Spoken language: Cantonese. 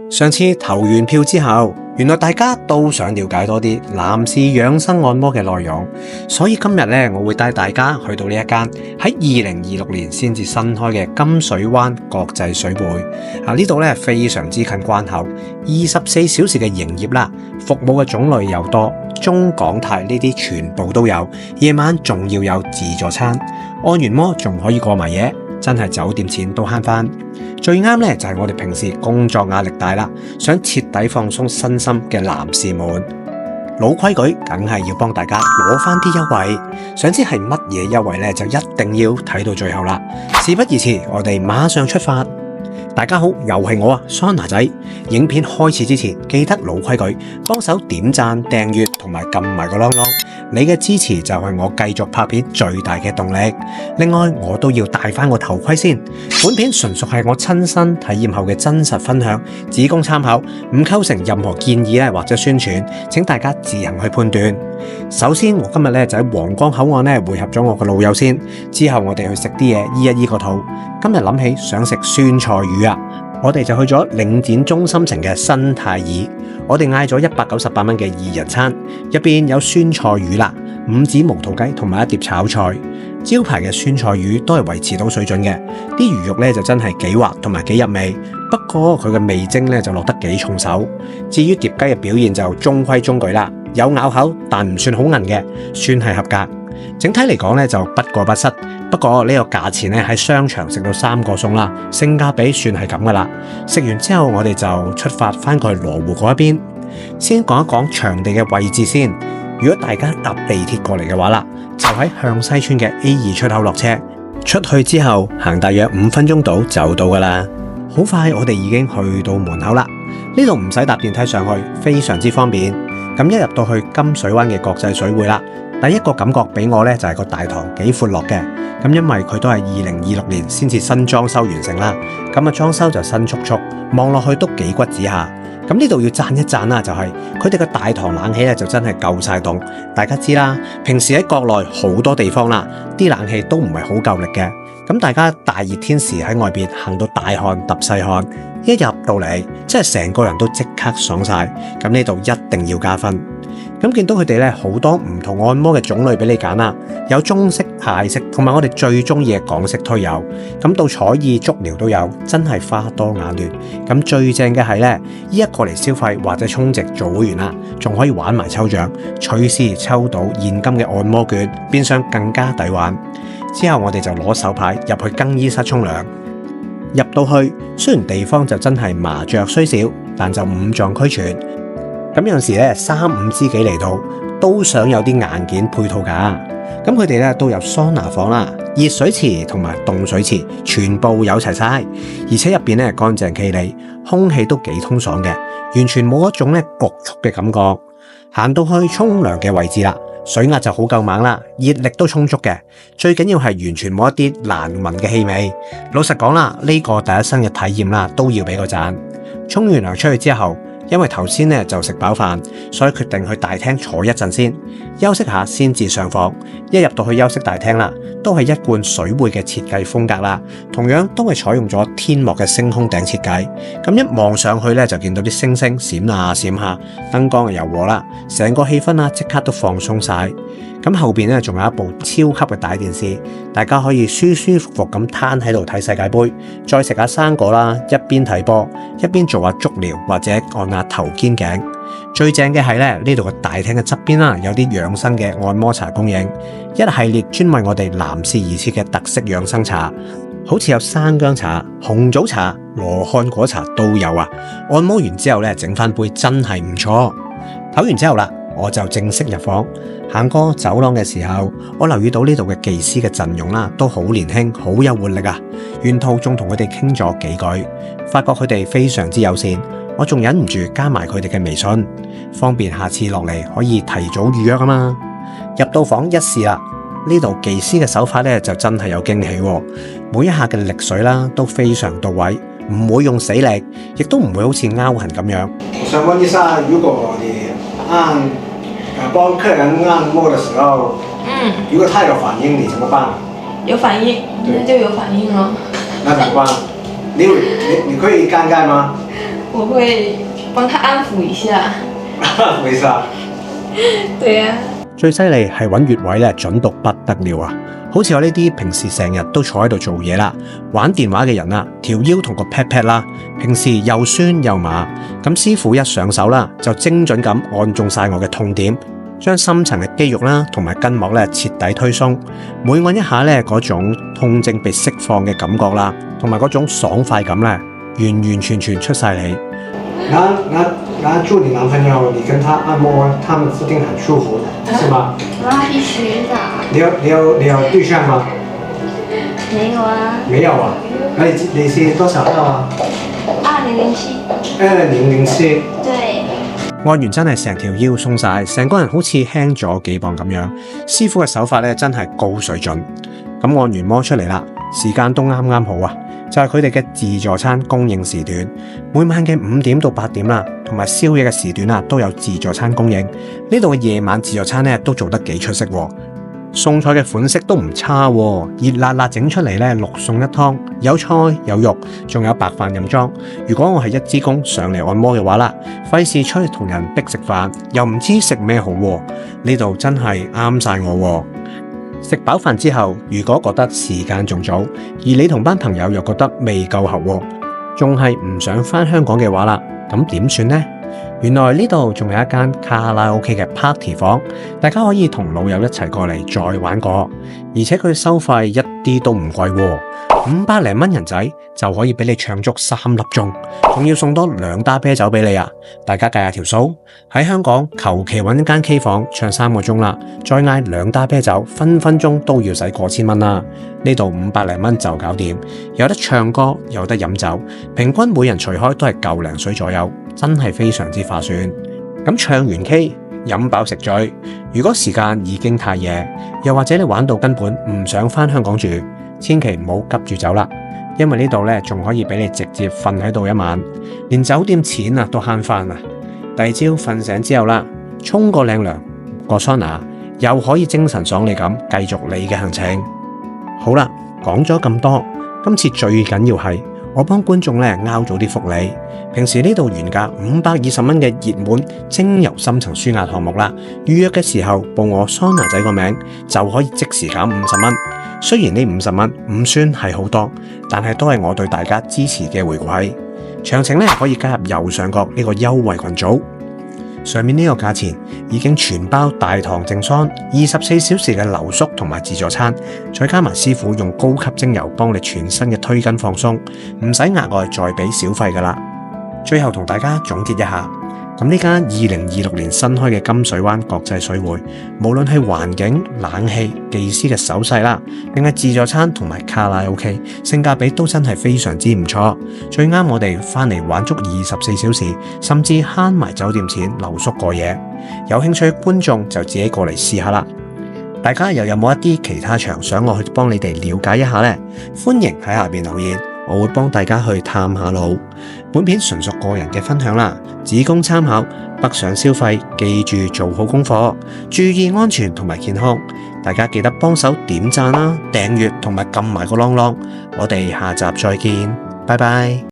上次投完票之後，原來大家都想了解多啲男士養生按摩嘅內容，所以今日呢，我會帶大家去到呢一間喺2026年先至新開嘅金水灣國際水匯。呢度呢，非常之近關口，24小時嘅營業啦，服務嘅種類又多，中港泰呢啲全部都有，夜晚仲要有自助餐，按完摩仲可以過埋夜。真係酒店錢都慳返，最啱呢就係我哋平時工作壓力大啦，想徹底放鬆身心嘅男士們。老規矩，梗係要幫大家攞返啲優惠。想知係乜嘢優惠呢？就一定要睇到最後啦。事不宜遲，我哋馬上出發。大家好，又係我啊，桑拿仔。影片開始之前，記得老規矩，幫手點讚、訂閱同埋撳埋個啷啷。你嘅支持就係我繼續拍片最大嘅動力。另外，我都要戴翻個頭盔先。本片純屬係我親身體驗後嘅真實分享，只供參考，唔構成任何建議或者宣傳，請大家自行去判斷。首先，我今日就喺皇崗口岸會合咗我個老友先，之後我哋去食啲嘢醫一醫個肚。今日諗起想食酸菜魚啊！我哋就去咗領展中心城嘅新泰爾，我哋嗌咗198蚊嘅2人餐，入邊有酸菜魚啦、五指毛肚雞同埋一碟炒菜。招牌嘅酸菜魚都係維持到水準嘅，啲魚肉就真係幾滑同埋幾入味，不過佢嘅味精就落得幾重手。至於碟雞嘅表現就中規中矩啦，有咬口但唔算好韌嘅，算係合格。整體嚟講就不過不失，不過呢個價錢喺商場食到3個餸啦，性價比算係咁噶啦。食完之後我哋就出發翻過去羅湖嗰一邊。先講一講場地嘅位置先。如果大家搭地鐵過嚟嘅話啦，就喺向西村嘅 A2 出口落車，出去之後行大約5分鐘到就到噶啦。好快我哋已經去到門口啦，呢度唔使搭電梯上去，非常之方便。咁一入到去金水灣嘅國際水匯啦，第一個感覺俾我就係個大堂幾闊落嘅。咁因為佢都係2026年先至新裝修完成啦，咁裝修就新簇簇，望落去都幾骨子下。咁呢度要讚一讚啦，就係佢哋嘅大堂冷氣就真係夠晒凍。大家知啦，平時喺國內好多地方啦，啲冷氣都唔係好夠力嘅。咁大家大熱天時喺外邊行到大汗揼細汗，一入到嚟，真係成個人都即刻爽晒。咁呢度一定要加分。咁見到佢哋好多唔同按摩嘅種類俾你揀啦，有中式、泰式同埋我哋最中意嘅港式推油。咁到彩意、足療都有，真係花多眼亂。咁最正嘅係依一過嚟消費或者充值做會員啦，仲可以玩埋抽獎，隨時抽到現金嘅按摩券，變相更加抵玩。之後我哋就攞手牌入去更衣室沖涼。入到去，雖然地方就真係麻雀雖小，但就五臟俱全。咁有時3、5知己嚟到，都想有啲硬件配套㗎。咁佢哋都有桑拿房啦、熱水池同埋凍水池，全部有齊晒。而且入邊乾淨企理，空氣都幾通爽嘅，完全冇一種焗促嘅感覺。行到去沖涼嘅位置啦，水壓就好夠猛啦，熱力都充足嘅。最緊要係完全冇一啲難聞嘅氣味。老實講啦，呢個第一身嘅體驗啦，都要俾個讚。沖完涼出去之後，因為頭先就食飽飯，所以決定去大廳坐一陣先，休息下先至上房。一入到去休息大廳啦，都係一貫水匯嘅設計風格啦，同樣都係採用咗天幕嘅星空頂設計。咁一望上去就見到啲星星閃下閃下，燈光就柔和啦，成個氣氛即刻都放鬆晒。咁後邊仲有一部超級嘅大電視，大家可以舒舒服服咁攤喺度睇世界盃，再食下生果啦，一邊睇波一邊做下足療或者按下頭肩頸。最正嘅係呢度嘅大廳嘅側邊啦，有啲養生嘅按摩茶供應，一系列專為我哋男士而設嘅特色養生茶，好似有生薑茶、紅棗茶、羅漢果茶都有啊。按摩完之後整翻杯真係唔錯。唞完之後啦，我就正式入房。行過走廊嘅時候，我留意到呢度嘅技師嘅陣容啦，都好年輕，好有活力啊。沿途仲同佢哋傾咗幾句，發覺佢哋非常之友善。我仲忍唔住加埋佢哋嘅微信，方便下次落嚟可以提早預約啊嘛。入到房一試啦，呢度技師嘅手法就真係有驚喜喎。每一下嘅力水啦都非常到位，唔會用死力，亦都唔會好似拗痕咁樣。我想問一下，如果你幫客人按摩的時候，如果他有反應，你怎麼辦？有反應，那就有反應咯。那怎麼辦？你可以尷尬嗎？我會幫他安撫一下。安撫一下。對啊。最犀利係揾穴位咧，準到不得了啊！好似我呢啲平時成日都坐喺度做嘢啦，玩電話嘅人啦，條腰同個 pat pat 啦，平時又酸又麻，咁師傅一上手啦，就精準咁按中晒我嘅痛點，將深層嘅肌肉啦同埋筋膜咧徹底推鬆，每按一下咧嗰種痛症被釋放嘅感覺啦，同埋嗰種爽快感咧，完完全全出晒嚟。然後祝你男朋友，你跟他按摩，他們一定很舒服，是嗎？必須的。你有對象嗎？沒有啊。沒有啊？你是多少號啊？2007。2007。對。按完真係成條腰鬆晒，成個人好似輕咗幾磅咁樣。師傅嘅手法咧真係高水準。咁按完摩出嚟啦，時間都啱啱好啊！就係佢哋嘅自助餐供應時段，每晚嘅5點到8點啦，同埋宵夜嘅時段啦，都有自助餐供應。呢度嘅夜晚自助餐咧都做得幾出色喎，餸菜嘅款式都唔差喎，熱辣辣整出嚟咧6餸1湯，有菜有肉，仲有白飯任裝。如果我係一支公上嚟按摩嘅話啦，費事出去同人逼食飯，又唔知食咩好喎，呢度真係啱晒我喎。食飽飯之後，如果覺得時間仲早，而你同班朋友又覺得未夠合喎，仲係唔想返香港嘅話啦，咁點算呢？原來呢度仲有一間卡拉 OK 嘅 party 房，大家可以同老友一齊過嚟再玩過，而且佢收費一啲都唔貴喎，500零蚊人仔就可以俾你唱足3粒鐘，仲要送多2打啤酒俾你啊！大家計下條數，喺香港求其揾一間 K 房唱3個鐘啦，再嗌2打啤酒，分分鐘都要使過千蚊啦。呢度500零蚊就搞掂，有得唱歌，有得飲酒，平均每人除開都係嚿零水左右，真係非常之划算。咁唱完 K，飲飽食醉，如果時間已經太夜，又或者你玩到根本唔想返香港住，千祈唔好急住走啦，因為呢度咧仲可以俾你直接瞓喺度一晚，連酒店錢都慳返啊！第二朝瞓醒之後啦，沖個靚涼，個桑拿，又可以精神爽利咁繼續你嘅行程。好啦，講咗咁多，今次最緊要係我幫觀眾咧拗咗啲福利。平時呢度原價520蚊嘅熱門精油深層舒壓項目啦，預約嘅時候報我桑拿仔個名就可以即時減50蚊。雖然呢50蚊唔算係好多，但係都係我對大家支持嘅回饋。詳情咧可以加入右上角呢個優惠群組。上面呢個價錢已經全包大堂淨桑24小時嘅留宿同埋自助餐，再加埋師傅用高級精油幫你全身嘅推筋放鬆，唔使額外再俾小費噶啦。最後同大家總結一下，咁呢間2026年新開嘅金水灣國際水會，無論係環境、冷氣、技師嘅手勢啦，定係自助餐同埋卡拉 OK， 性價比都真係非常之唔錯，最啱我哋返嚟玩足24小時，甚至慳埋酒店錢留宿過夜。有興趣嘅觀眾就自己過嚟試下啦。大家又有冇一啲其他場想我去幫你哋了解一下呢？歡迎喺下邊留言，我會幫大家去探下路。本片純屬個人嘅分享啦，只供參考，北上消費記住做好功課，注意安全同埋健康。大家記得幫手點讚啦、訂閱同埋撳埋個啷啷。我哋下集再見，拜拜。